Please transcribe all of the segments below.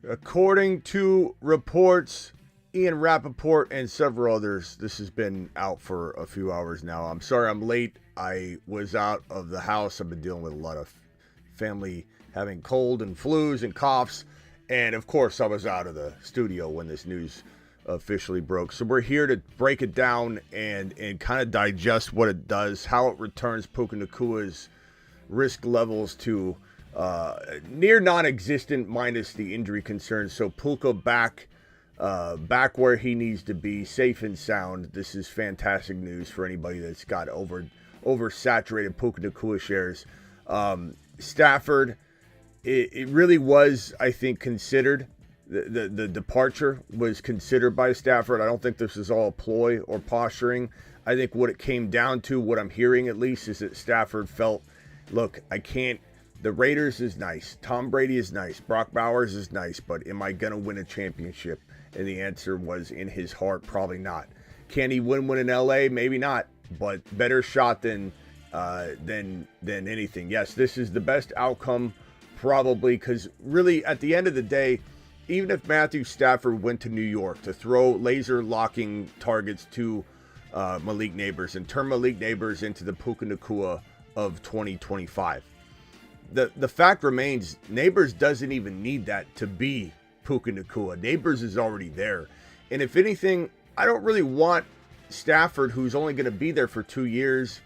According to reports, Ian Rappaport and several others, this has been out for a few hours now. I'm sorry I'm late. I was out of the house. I've been dealing with a lot of family having cold and flus and coughs. And of course, I was out of the studio when this news officially broke. So we're here to break it down and kind of digest what it does, how it returns Puka Nacua's risk levels to near non-existent minus the injury concerns. So Puka back where he needs to be, safe and sound. This is fantastic news for anybody that's got oversaturated Puka Nacua shares. Stafford, it really was, I think, considered. The departure was considered by Stafford. I don't think this is all a ploy or posturing. I think what it came down to, what I'm hearing at least, is that Stafford felt, look, I can't. The Raiders is nice. Tom Brady is nice. Brock Bowers is nice. But am I going to win a championship? And the answer was, in his heart, probably not. Can he win one in LA? Maybe not. But better shot than anything. Yes, this is the best outcome probably, because really at the end of the day, even if Matthew Stafford went to New York to throw laser locking targets to Malik Neighbors and turn Malik Neighbors into the Puka Nacua of 2025, the fact remains, Neighbors doesn't even need that to be Puka Nacua. Neighbors is already there. And if anything, I don't really want Stafford, who's only going to be there for 2 years,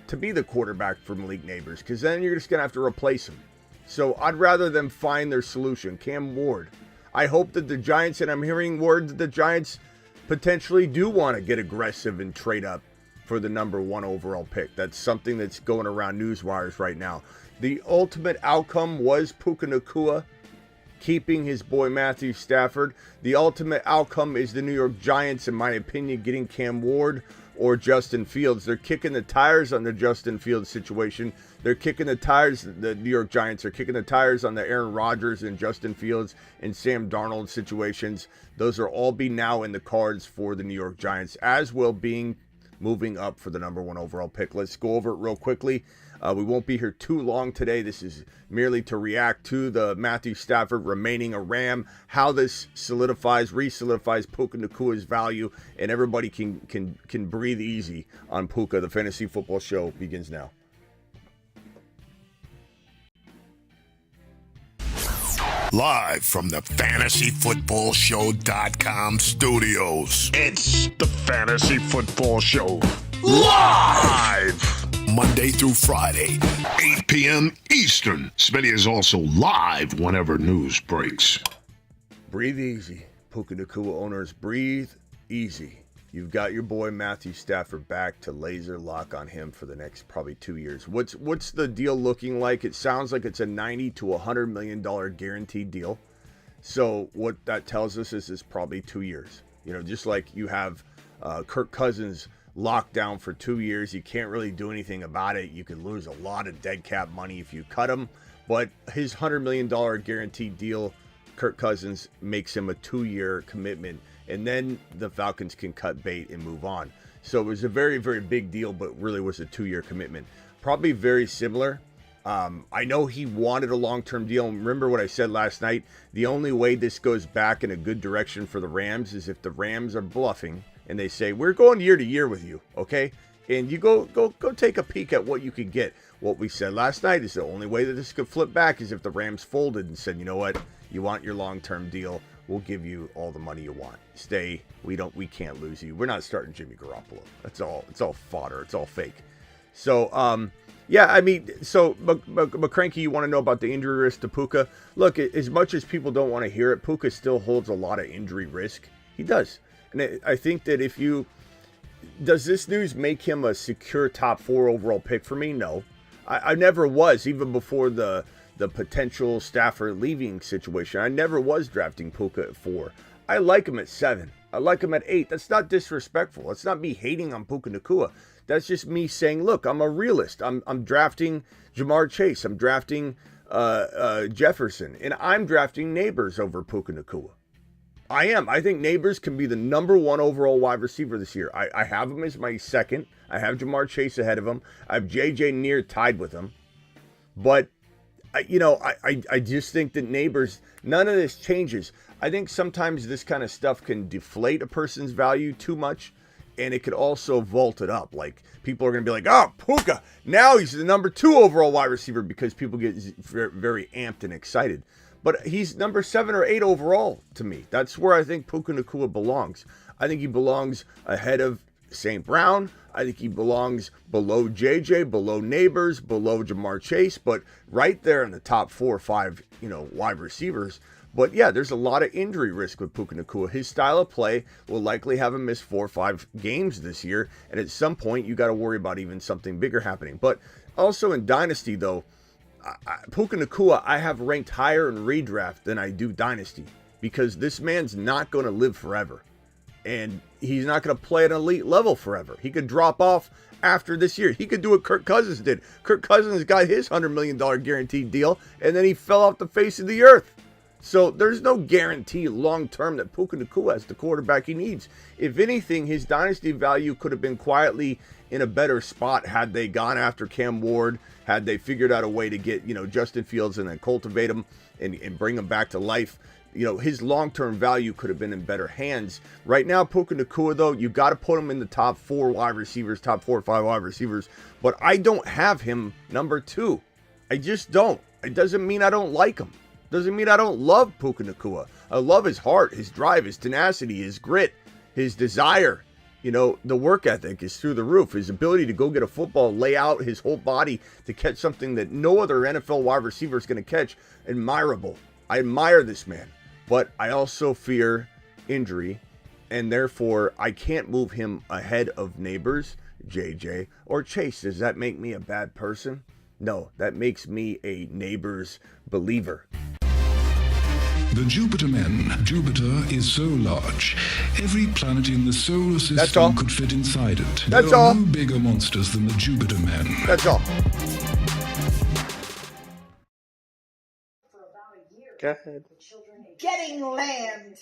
to be the quarterback for Malik Neighbors, because then you're just going to have to replace him. So I'd rather them find their solution. Cam Ward. I hope that the Giants, and I'm hearing word that the Giants potentially do want to get aggressive and trade up for the number 1 overall pick. That's something that's going around news wires right now. The ultimate outcome was Puka Nacua keeping his boy Matthew Stafford. The ultimate outcome is the New York Giants, in my opinion, getting Cam Ward or Justin Fields. They're kicking the tires on the Justin Fields situation. They're kicking the tires, the New York Giants are kicking the tires on the Aaron Rodgers and Justin Fields and Sam Darnold situations. Those are all be now in the cards for the New York Giants, as will being moving up for the number 1 overall pick. Let's go over it real quickly. We won't be here too long today. This is merely to react to the Matthew Stafford remaining a Ram, how this re-solidifies Puka Nacua's value, and everybody can breathe easy on Puka. The Fantasy Football Show begins now. Live from the FantasyFootballShow.com studios. It's the Fantasy Football Show. Live! Monday through Friday, 8 p.m. Eastern. Smitty is also live whenever news breaks. Breathe easy. Puka Nacua owners, breathe easy. You've got your boy Matthew Stafford back to laser lock on him for the next probably 2 years. What's the deal looking like? It sounds like it's a $90 to $100 million guaranteed deal. So what that tells us is it's probably 2 years. You know, just like you have Kirk Cousins locked down for 2 years. You can't really do anything about it. You could lose a lot of dead cap money if you cut him. But his $100 million guaranteed deal, Kirk Cousins, makes him a 2-year commitment. And then the Falcons can cut bait and move on. So it was a very, very big deal, but really was a 2-year commitment. Probably very similar. I know he wanted a long-term deal. Remember what I said last night? The only way this goes back in a good direction for the Rams is if the Rams are bluffing and they say, we're going year to year with you, okay? And you go take a peek at what you could get. What we said last night is the only way that this could flip back is if the Rams folded and said, you know what? You want your long-term deal. We'll give you all the money you want. Stay. We can't lose you. We're not starting Jimmy Garoppolo. It's all fodder. It's all fake. So, yeah, I mean, so McCranky, you want to know about the injury risk to Puka? Look, as much as people don't want to hear it, Puka still holds a lot of injury risk. He does. And I think that does this news make him a secure top 4 overall pick for me? No. I never was, even before the potential Stafford leaving situation. I never was drafting Puka at 4. I like him at 7. I like him at 8. That's not disrespectful. That's not me hating on Puka Nacua. That's just me saying, look, I'm a realist. I'm drafting Jamar Chase. I'm drafting Jefferson. And I'm drafting Neighbors over Puka Nacua. I am. I think Neighbors can be the number 1 overall wide receiver this year. I have him as my second. I have Jamar Chase ahead of him. I have JJ near tied with him. But I just think that Neighbors, none of this changes. I think sometimes this kind of stuff can deflate a person's value too much, and it could also vault it up. Like, people are going to be like, oh, Puka, now he's the number 2 overall wide receiver, because people get very, very amped and excited. But he's number 7 or 8 overall to me. That's where I think Puka Nacua belongs. I think he belongs ahead of St. Brown. I think he belongs below JJ, below Neighbors, below Jamar Chase, but right there in the top 4 or 5, wide receivers. But yeah, there's a lot of injury risk with Puka Nacua. His style of play will likely have him miss 4 or 5 games this year, and at some point you got to worry about even something bigger happening. But also in Dynasty, though, Puka Nacua I have ranked higher in redraft than I do Dynasty, because this man's not going to live forever. And he's not going to play at an elite level forever. He could drop off after this year. He could do what Kirk Cousins did. Kirk Cousins got his $100 million guaranteed deal, and then he fell off the face of the earth. So there's no guarantee long-term that Puka Nacua has the quarterback he needs. If anything, his dynasty value could have been quietly in a better spot had they gone after Cam Ward, had they figured out a way to get, Justin Fields and then cultivate him and bring him back to life. His long-term value could have been in better hands. Right now, Puka Nacua, though, you got to put him in the top 4 wide receivers, top 4 or 5 wide receivers. But I don't have him number 2. I just don't. It doesn't mean I don't like him. Doesn't mean I don't love Puka Nacua. I love his heart, his drive, his tenacity, his grit, his desire. The work ethic is through the roof. His ability to go get a football, lay out his whole body to catch something that no other NFL wide receiver is going to catch. Admirable. I admire this man. But I also fear injury, and therefore I can't move him ahead of Neighbors, JJ, or Chase. Does that make me a bad person? No, that makes me a Neighbors believer. The Jupiter men. Jupiter is so large, every planet in the solar system could fit inside it. That's there are all. no bigger monsters than the Jupiter men. That's all. Go ahead. Getting land.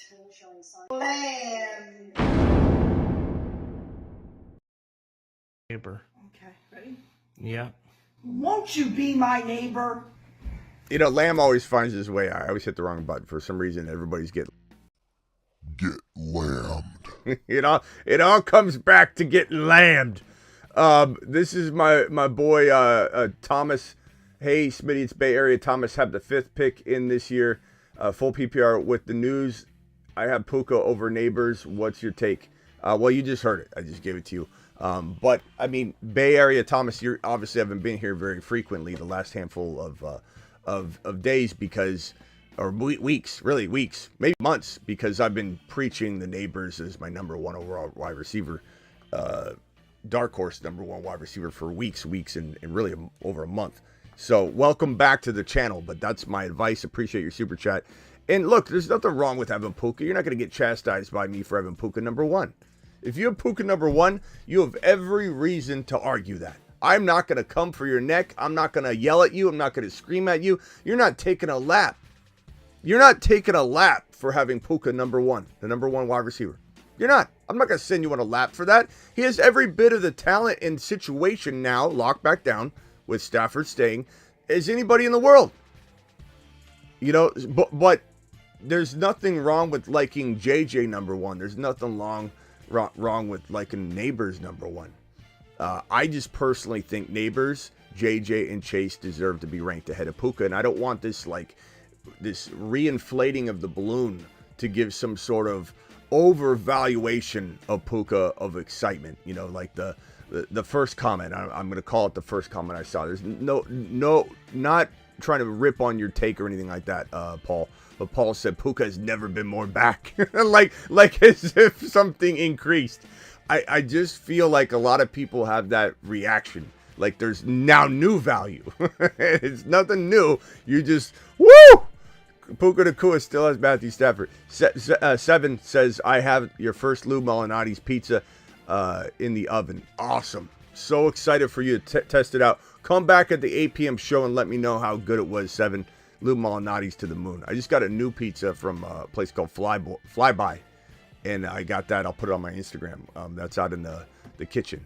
Land. Neighbor. Okay, ready? Yeah. Won't you be my neighbor? Lamb always finds his way. I always hit the wrong button. For some reason, everybody's get lambed. It all comes back to getting lambed. This is my boy Thomas. Hey, Smitty, it's Bay Area. Thomas have the 5th pick in this year. Full PPR with the news. I have Puka over Neighbors. What's your take? Well, you just heard it. I just gave it to you. But I mean, Bay Area, Thomas, you obviously haven't been here very frequently the last handful of days or weeks, maybe months, because I've been preaching the Neighbors as my number 1 overall wide receiver, dark horse number 1 wide receiver for weeks, and really over a month. So welcome back to the channel, but that's my advice. Appreciate your super chat. And look, there's nothing wrong with having Puka. You're not going to get chastised by me for having Puka number 1. If you have Puka number 1, you have every reason to argue that. I'm not going to come for your neck. I'm not going to yell at you. I'm not going to scream at you. You're not taking a lap. You're not taking a lap for having Puka number 1, the number 1 wide receiver. You're not. I'm not going to send you on a lap for that. He has every bit of the talent and situation now locked back down, with Stafford staying, as anybody in the world. But there's nothing wrong with liking JJ number 1. There's nothing wrong with liking Neighbors number 1. I just personally think Neighbors, JJ, and Chase deserve to be ranked ahead of Puka, and I don't want this reinflating of the balloon to give some sort of overvaluation of Puka of excitement. Like the first comment, I'm going to call it the first comment I saw. There's no, not trying to rip on your take or anything like that, Paul. But Paul said Puka has never been more back, like as if something increased. I just feel like a lot of people have that reaction. Like there's now new value. It's nothing new. You just, woo! Puka Nacua still has Matthew Stafford. 7 says, I have your first Lou Molinati's pizza in the oven. Awesome. So excited for you to test it out. Come back at the 8 p.m. show and let me know how good it was. 7 Lou Molinati's to the moon. I just got a new pizza from a place called Flyby. And I got that. I'll put it on my Instagram. That's out in the kitchen.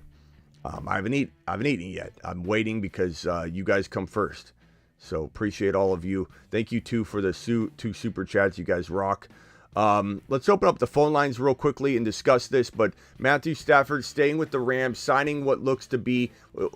I haven't eaten yet. I'm waiting because you guys come first. So appreciate all of you. Thank you, too, for the 2 super chats. You guys rock. Let's open up the phone lines real quickly and discuss this. But Matthew Stafford staying with the Rams, signing what looks to be,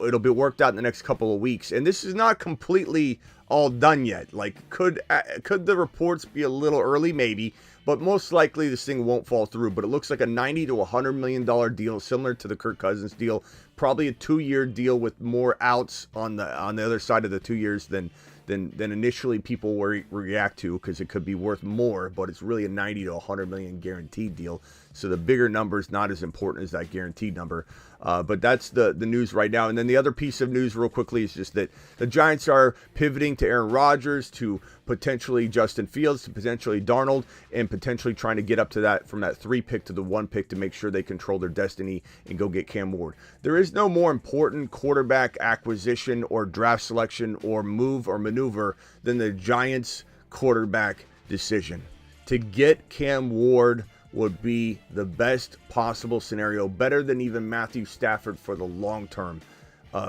it'll be worked out in the next couple of weeks. And this is not completely all done yet. Like, could the reports be a little early? Maybe. But most likely this thing won't fall through. But it looks like a $90 to $100 million deal, similar to the Kirk Cousins deal. Probably a 2-year deal with more outs on the other side of the 2 years than initially people react to, because it could be worth more, but it's really a 90 to 100 million guaranteed deal. So the bigger number is not as important as that guaranteed number. But that's the news right now. And then the other piece of news real quickly is just that the Giants are pivoting to Aaron Rodgers, to potentially Justin Fields, to potentially Darnold, and potentially trying to get up to that, from that 3 pick to the 1 pick, to make sure they control their destiny and go get Cam Ward. There is no more important quarterback acquisition or draft selection or move or maneuver than the Giants quarterback decision. To get Cam Ward would be the best possible scenario, better than even Matthew Stafford for the long term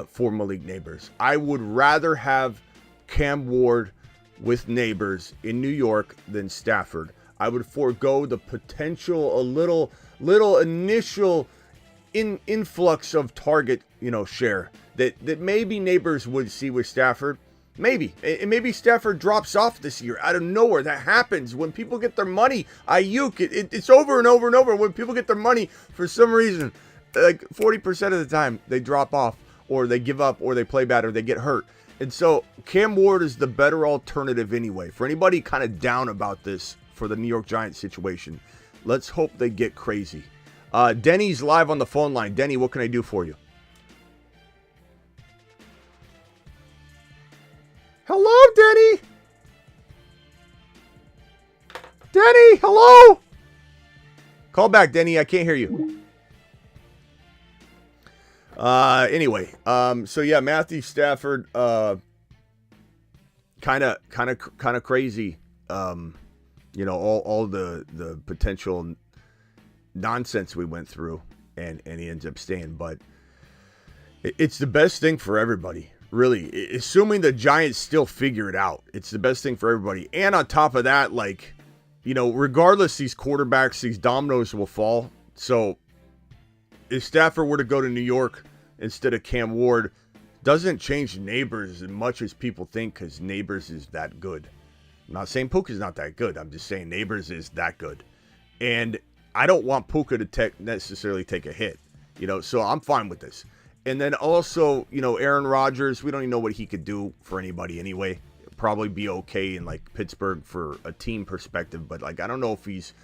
for Malik Neighbors. I would rather have Cam Ward with Neighbors in New York than Stafford. I would forego the potential, a little initial influx of target, share that maybe Neighbors would see with Stafford. Maybe. And maybe Stafford drops off this year out of nowhere. That happens when people get their money. It's over and over and over. When people get their money, for some reason, like 40% of the time, they drop off, or they give up, or they play bad, or they get hurt. And so Cam Ward is the better alternative anyway. For anybody kind of down about this for the New York Giants situation, let's hope they get crazy. Denny's live on the phone line. Denny, what can I do for you? Hello, Denny. Denny, hello. Call back, Denny. I can't hear you. Anyway, so yeah, Matthew Stafford, kind of crazy. All the potential nonsense we went through, and he ends up staying. But it's the best thing for everybody. Really, assuming the Giants still figure it out, it's the best thing for everybody. And on top of that, regardless, these quarterbacks, these dominoes will fall. So if Stafford were to go to New York instead of Cam Ward, doesn't change Neighbors as much as people think, because Neighbors is that good. I'm not saying Puka's not that good. I'm just saying Neighbors is that good. And I don't want Puka to necessarily take a hit, so I'm fine with this. And then also, Aaron Rodgers, we don't even know what he could do for anybody anyway. Probably be okay in Pittsburgh for a team perspective, but I don't know if he's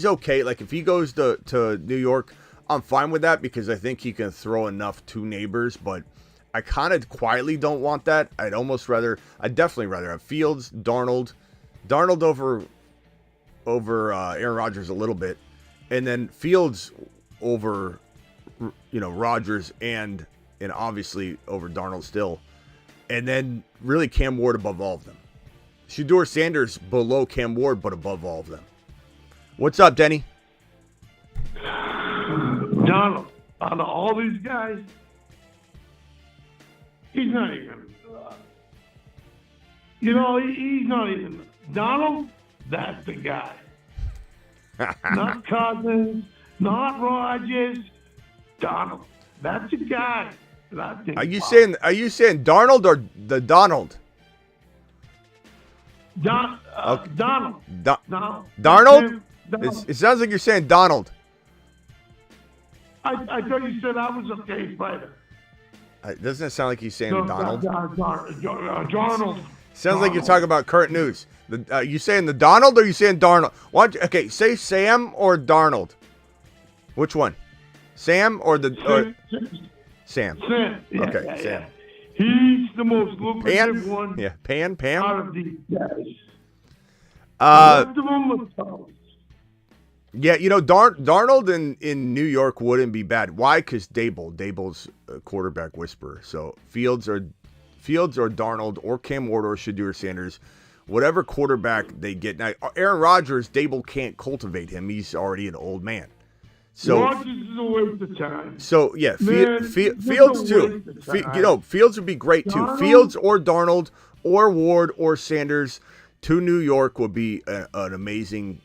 okay. If he goes to New York, I'm fine with that, because I think he can throw enough to Neighbors, but I kind of quietly don't want that. I'd definitely rather have Fields, Darnold over Aaron Rodgers a little bit, and then Fields over Rodgers and obviously over Darnold still. And then really Cam Ward above all of them. Shedeur Sanders below Cam Ward, but above all of them. What's up, Denny? Donald, out of all these guys, he's not even, he's not even, Donald, that's the guy. Not Cousins, not Rodgers, Donald. That's the guy. Are you saying Darnold or the Donald? Donald. Darnold? It sounds like you're saying Donald. I thought you said I was a okay fighter. Doesn't it sound like he's saying Donald? Darnold. Sounds like you're talking about current news. You saying the Donald or you saying Darnold? Okay, say Sam or Darnold. Which one? Sam or Sam? Sam. Yeah, okay, yeah, Sam. Yeah. He's the most lucrative one. Yeah, Pam. Out of these guys. Yeah, Darnold in New York wouldn't be bad. Why? Because Dable's a quarterback whisperer. So Fields or Darnold or Cam Ward or Shedeur Sanders, whatever quarterback they get. Now, Aaron Rodgers, Dable can't cultivate him. He's already an old man. So Rodgers is a waste of time. So yeah, Fields too. Fields would be great too. Darnold? Fields or Darnold or Ward or Sanders to New York will be an amazing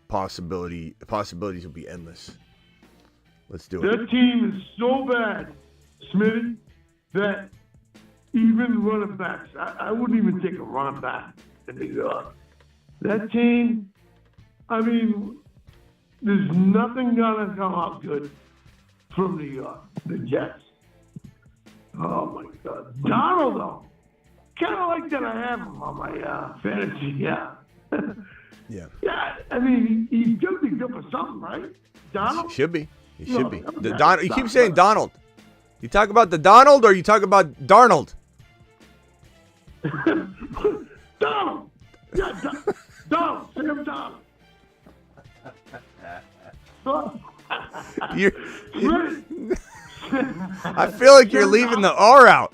possibility. The possibilities will be endless. Let's do it. That team is so bad, Smitty, that even running backs, I wouldn't even take a running back in New York. That team, I mean, there's nothing gonna come out good from New York, the Jets. Oh my God. Donald, though. Kind of like that I have him on my fantasy, yeah. Yeah. Yeah, I mean, he's going to be good for something, right? Donald? Should be. He should be. Okay. You keep saying Donald. You talk about the Donald or you talk about Darnold? Donald! Yeah, Donald. Sam Donald. I feel like you're leaving the R out.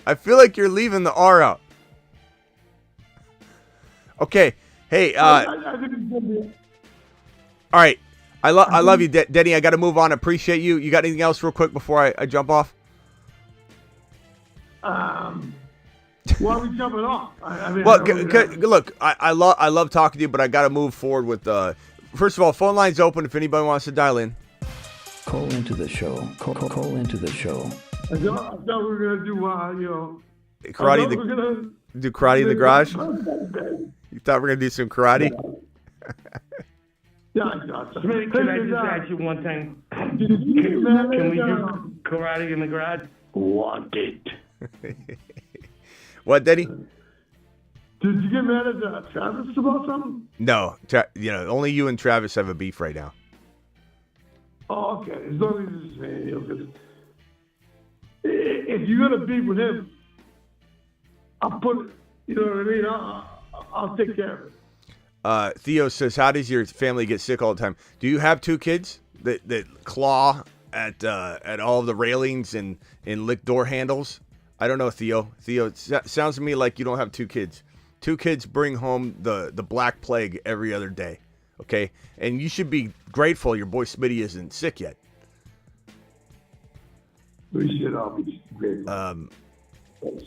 Okay. Hey, I think it's going to be... all right. I love you, Denny. I got to move on. Appreciate you. You got anything else real quick before I jump off? Why are we jumping off? Look, I love talking to you, but I got to move forward with. First of all, phone line's open if anybody wants to dial in. Call into the show. Call into the show. I thought we were gonna do karate. Do karate in the garage. You thought we were gonna do some karate? Yeah. Smitty, can I just ask you one thing? Can we do karate in the garage? Want it. What, Denny? Did you get mad at Travis about something? No, only you and Travis have a beef right now. Oh, okay. As long as it's because if you're gonna beef with him, I'll put it. You know what I mean? I'll take care of it. Theo says, "How does your family get sick all the time? Do you have two kids that claw at all the railings and lick door handles?" I don't know, Theo. Theo, it sounds to me like you don't have two kids. Two kids bring home the Black Plague every other day, okay? And you should be grateful your boy Smitty isn't sick yet. We should all be grateful.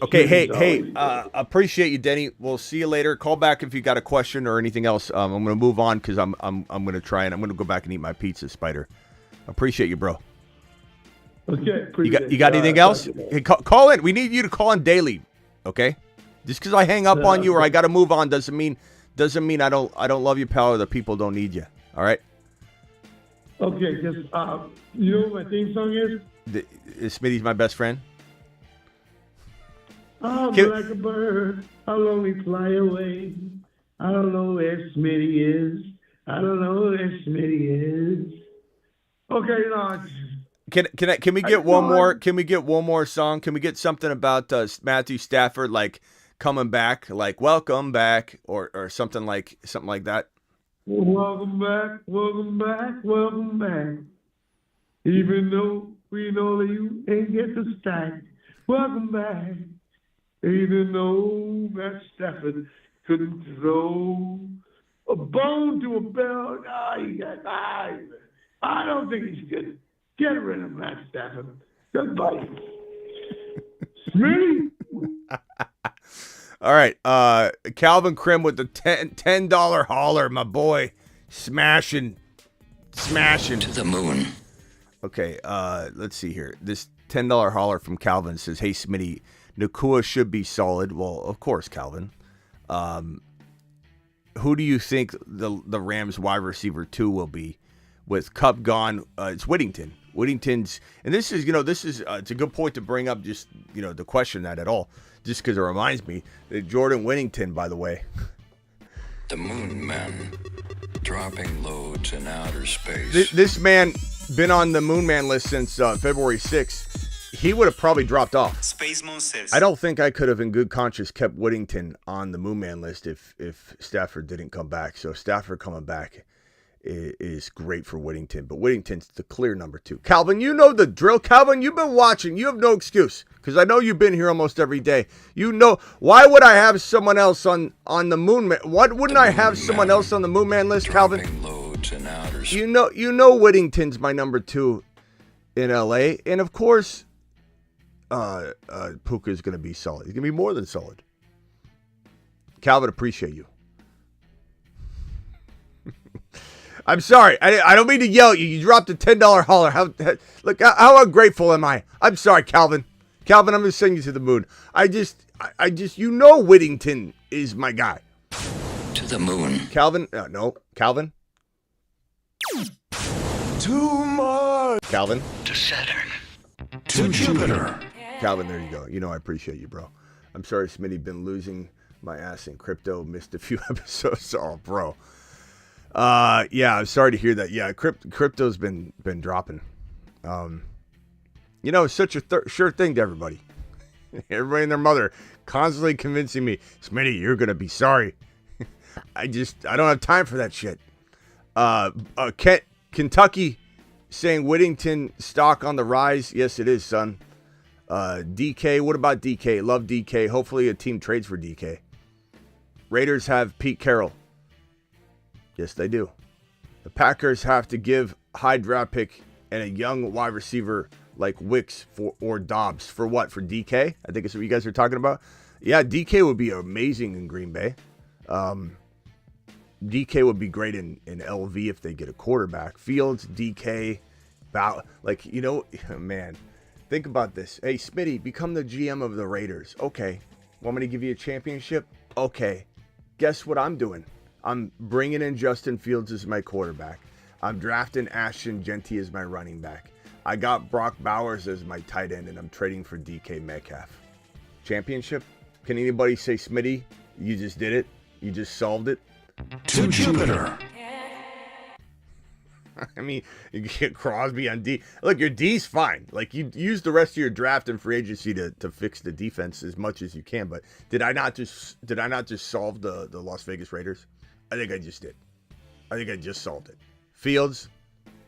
Okay, hey, appreciate you, Denny. We'll see you later. Call back if you got a question or anything else. I'm going to move on because I'm going to try and I'm going to go back and eat my pizza, Spider. Appreciate you, bro. Okay. You got anything else? Hey, call in. We need you to call in daily, okay? Just because I hang up on you or I got to move on doesn't mean I don't love you, pal, or the people don't need you. All right? Okay, because you know what my theme song is? Smitty's my best friend. I'm like a bird. I'll only fly away. I don't know where Smitty is. Okay, no. Can we get one more? Can we get one more song? Can we get something about Matthew Stafford, like coming back, like welcome back, or something like that? Welcome back. Even though we know that you ain't get the stack, welcome back. Even though Matt Stafford couldn't throw a bone to a bell, I don't think he's good. Get rid of Matt Stafford. Goodbye. Smitty. All right. Calvin Krim with the $10 holler, my boy. Smashing. To the moon. Okay, let's see here. This $10 holler from Calvin says, "Hey, Smitty, Nakua should be solid." Well, of course, Calvin. Who do you think the Rams wide receiver 2 will be? With Kupp gone, it's Whittington. Whittington's, and this is it's a good point to bring up, just to question that at all, just because it reminds me that Jordan Whittington, by the way, the Moon Man, dropping loads in outer space. This man been on the Moon Man list since February 6th. He would have probably dropped off. Space Moon says, I don't think I could have, in good conscience, kept Whittington on the Moon Man list if Stafford didn't come back. So Stafford coming back is great for Whittington, but Whittington's the clear number 2. Calvin, you know the drill. Calvin, you've been watching. You have no excuse because I know you've been here almost every day. You know, why would I have someone else on the Moon Man? What wouldn't I have someone else on the Moon Man list, Calvin? Loads in outer space. You know Whittington's my number 2 in LA, and of course, Puka is going to be solid. He's going to be more than solid. Calvin, appreciate you. I'm sorry. I don't mean to yell at you. You dropped a $10 holler. Look, how ungrateful am I? I'm sorry, Calvin. Calvin, I'm going to send you to the moon. I just, you know Whittington is my guy. To the moon. Calvin, no. Calvin. Too much. Calvin. To Saturn. To Jupiter. Calvin, there you go. You know I appreciate you, bro. I'm sorry, Smitty, been losing my ass in crypto. Missed a few episodes. Oh, bro. Yeah, I'm sorry to hear that. Yeah, crypto's been dropping. You know, it's such a sure thing to everybody. Everybody and their mother constantly convincing me, Smitty, you're gonna be sorry. I don't have time for that shit. Kentucky saying Whittington stock on the rise. Yes, it is, son. DK, what about DK? Love DK. Hopefully a team trades for DK. Raiders have Pete Carroll. Yes, they do. The Packers have to give high draft pick and a young wide receiver like Wicks or Dobbs. For what? For DK? I think it's what you guys are talking about. Yeah, DK would be amazing in Green Bay. DK would be great in LV if they get a quarterback. Fields, DK, like, you know, man, think about this. Hey, Smitty, become the GM of the Raiders. Okay. Want me to give you a championship? Okay. Guess what I'm doing? I'm bringing in Justin Fields as my quarterback. I'm drafting Ashton Genty as my running back. I got Brock Bowers as my tight end, and I'm trading for DK Metcalf. Championship? Can anybody say, Smitty, you just did it? You just solved it? To Jupiter. I mean, you get Crosby on D. Look, your D's fine. Like, you use the rest of your draft and free agency to fix the defense as much as you can. But did I not just solve the Las Vegas Raiders? I think I just did. I think I just solved it. Fields,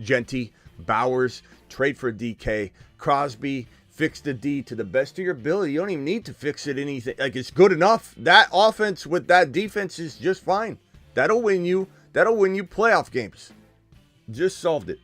Genty, Bowers, trade for DK, Crosby, fix the D to the best of your ability. You don't even need to fix it anything. Like, it's good enough. That offense with that defense is just fine. That'll win you playoff games. Just solved it.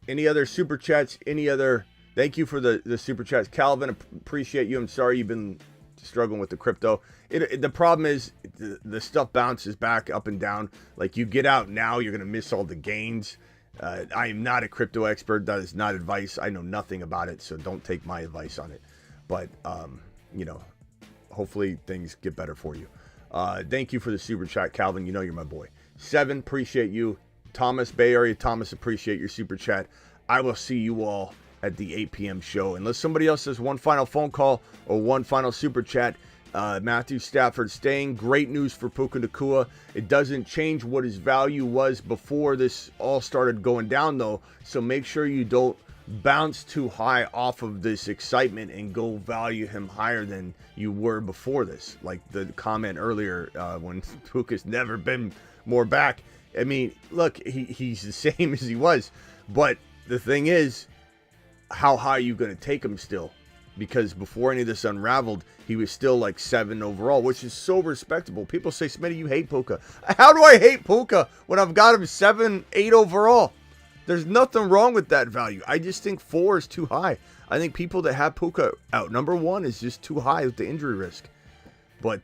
Any other super chats? Thank you for the super chats. Calvin, appreciate you. I'm sorry you've been struggling with the crypto. The problem is the stuff bounces back up and down. Like, you get out now, you're going to miss all the gains. I am not a crypto expert. That is not advice. I know nothing about it, so don't take my advice on it. But, you know, hopefully things get better for you. Thank you for the super chat, Calvin. You know you're my boy. 7, appreciate you. Thomas, Bay Area Thomas, appreciate your super chat. I will see you all at the 8 p.m. show. Unless somebody else has one final phone call or one final super chat. Matthew Stafford staying. Great news for Puka Nacua. It doesn't change what his value was before this all started going down, though. So make sure you don't bounce too high off of this excitement and go value him higher than you were before this. Like the comment earlier when Puka's never been more back. I mean, look, he's the same as he was. But the thing is, how high are you going to take him still? Because before any of this unraveled, he was still like 7 overall, which is so respectable. People say, Smitty, you hate Puka. How do I hate Puka when I've got him 7, 8 overall? There's nothing wrong with that value. I just think 4 is too high. I think people that have Puka out, number 1 is just too high with the injury risk. But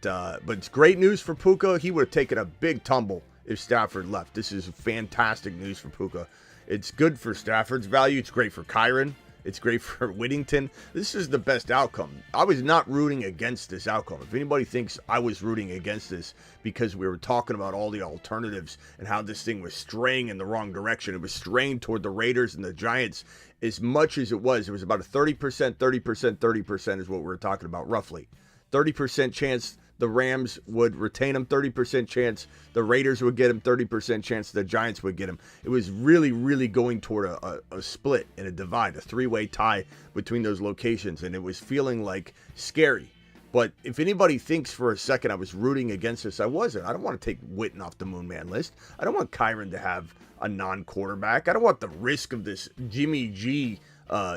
it's great news for Puka. He would have taken a big tumble if Stafford left. This is fantastic news for Puka. It's good for Stafford's value. It's great for Kyron. It's great for Whittington. This is the best outcome. I was not rooting against this outcome. If anybody thinks I was rooting against this because we were talking about all the alternatives and how this thing was straying in the wrong direction, it was straying toward the Raiders and the Giants as much as it was about a 30%, 30%, 30% is what we were talking about, roughly. 30% chance the Rams would retain him, 30% chance the Raiders would get him, 30% chance the Giants would get him. It was really, really going toward a split and a divide, a 3-way tie between those locations, and it was feeling like scary. But if anybody thinks for a second I was rooting against this, I wasn't. I don't want to take Witten off the Moon Man list. I don't want Kyron to have a non-quarterback. I don't want the risk of this Jimmy G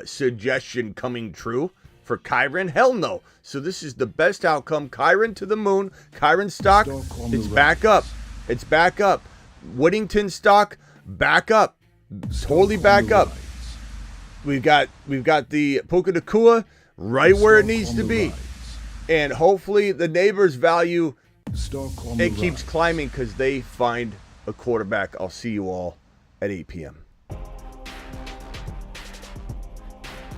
suggestion coming true. For Kyron? Hell no. So this is the best outcome. Kyron to the moon. Kyron stock, it's back up. It's back up. Whittington stock, back up. Totally back up. We've got the Puka Nacua right where it needs to be. And hopefully the neighbors value it keeps climbing because they find a quarterback. I'll see you all at 8 p.m.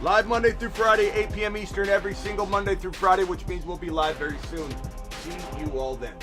Live Monday through Friday, 8 p.m. Eastern, every single Monday through Friday, which means we'll be live very soon. See you all then.